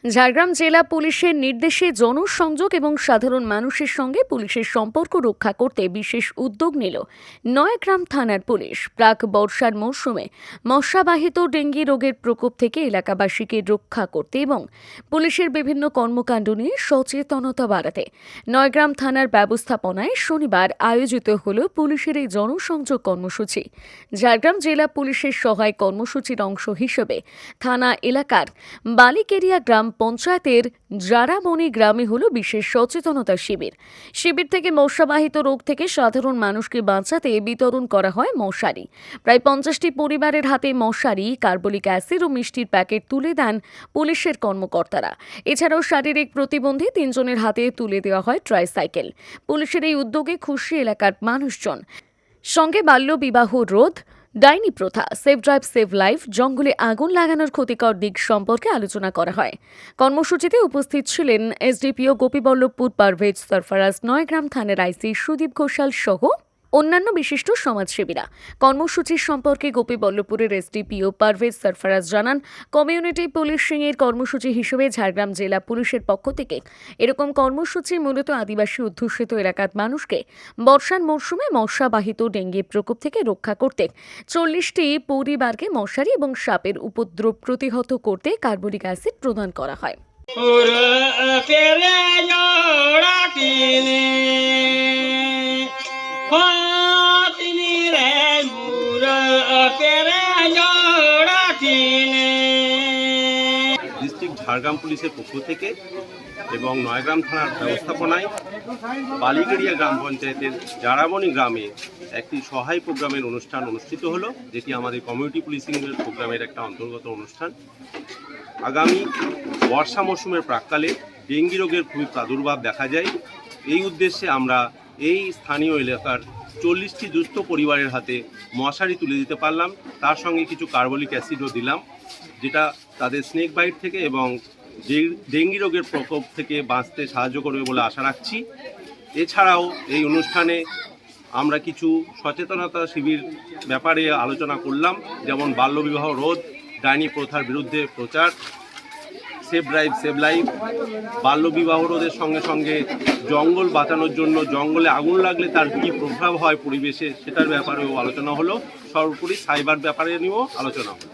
ঝাড়গ্রাম জেলা পুলিশের নির্দেশে জনসংযোগ এবং সাধারণ মানুষের সঙ্গে পুলিশের সম্পর্ক রক্ষা করতে বিশেষ উদ্যোগ নিল নয়াগ্রাম থানার পুলিশ। প্রাক বর্ষার মরশুমে মশাবাহিত ডেঙ্গি রোগের প্রকোপ থেকে এলাকাবাসীকে রক্ষা করতে এবং পুলিশের বিভিন্ন কর্মকাণ্ড নিয়ে সচেতনতা বাড়াতে নয়াগ্রাম থানার ব্যবস্থাপনায় শনিবার আয়োজিত হল পুলিশের এই জনসংযোগ কর্মসূচি। ঝাড়গ্রাম জেলা পুলিশের সহায়ক কর্মসূচির অংশ হিসেবে থানা এলাকার বালিকেরিয়া গ্রাম পঞ্চায়েতের জারাবনি গ্রামে হলো বিশেষ সচেতনতা শিবির থেকে মশাবাহিত রোগ থেকে সাধারণ মানুষকে বাঁচাতে বিতরণ করা হয় মশারি। প্রায় 50টি পরিবারের হাতে মশারি, কার্বলিক অ্যাসিড ও মিষ্টির প্যাকেট তুলে দেন পুলিশের কর্মকর্তারা। এছাড়াও শারীরিক প্রতিবন্ধী 3 জনের হাতে তুলে দেওয়া হয় ট্রাইসাইকেল। পুলিশের এই উদ্যোগে খুশি এলাকার মানুষজন। সঙ্গে বাল্যবিবাহ রোধ, ডাইনি প্রথা, সেভ ড্রাইভ সেভ লাইফ, জঙ্গলে আগুন লাগানোর ক্ষতিকর দিক সম্পর্কে আলোচনা করা হয়। কর্মসূচিতে উপস্থিত ছিলেন এসডিপিও গোপীবল্লভপুর পারভেজ সরফরাজ, নয়াগ্রাম থানার আইসি সুদীপ ঘোষাল সহ অন্যান্য বিশিষ্ট সমাজসেবীরা। কর্মসূচির সম্পর্কে গোপীবল্লভপুরের এসডিপিও পারভেজ সরফরাজ জানান, কমিউনিটি পুলিশিংয়ের কর্মসূচি হিসেবে ঝাড়গ্রাম জেলা পুলিশের পক্ষ থেকে এরকম কর্মসূচি মূলত আদিবাসী অধ্যুষিত এলাকার মানুষকে বর্ষার মরশুমে মশাবাহিত ডেঙ্গির প্রকোপ থেকে রক্ষা করতে 40টি পরিবারকে মশারি এবং সাপের উপদ্রব প্রতিহত করতে কার্বলিক অ্যাসিড প্রদান করা হয়। ডিস্ট্রিক্ট ঝাড়গ্রাম পুলিশের পক্ষ থেকে এবং নয়াগ্রাম থানার ব্যবস্থাপনায় বালিগেরিয়া গ্রাম পঞ্চায়েতের জারাবনি গ্রামে একটি সহায় প্রোগ্রামের অনুষ্ঠান অনুষ্ঠিত হলো, যেটি আমাদের কমিউনিটি পুলিশিংয়ের প্রোগ্রামের একটা অন্তর্গত অনুষ্ঠান। আগামী বর্ষা মৌসুমের প্রাক্কালে ডেঙ্গি রোগের খুবই প্রাদুর্ভাব দেখা যায়। এই উদ্দেশ্যে আমরা এই স্থানীয় এলাকার 40টি দুস্থ পরিবারের হাতে মশারি তুলে দিতে পারলাম। তার সঙ্গে কিছু কার্বলিক অ্যাসিডও দিলাম, যেটা তাদের স্নেক বাইট থেকে এবং ডেঙ্গি রোগের প্রকোপ থেকে বাঁচতে সাহায্য করবে বলে আশা রাখছি। এছাড়াও এই অনুষ্ঠানে আমরা কিছু সচেতনতা শিবির ব্যাপারে আলোচনা করলাম, যেমন বাল্যবিবাহ রোধ, ডাইনি প্রথার বিরুদ্ধে প্রচার, সেভ ড্রাইভ সেভ লাইফ, বাল্যবিবাহ রোধের সঙ্গে সঙ্গে জঙ্গল বাঁচানোর জন্য জঙ্গলে আগুন লাগলে তার কী প্রভাব হয় পরিবেশে সেটার ব্যাপারেও আলোচনা হলো। সর্বোপরি সাইবার ব্যাপারে নিয়েও আলোচনা হলো।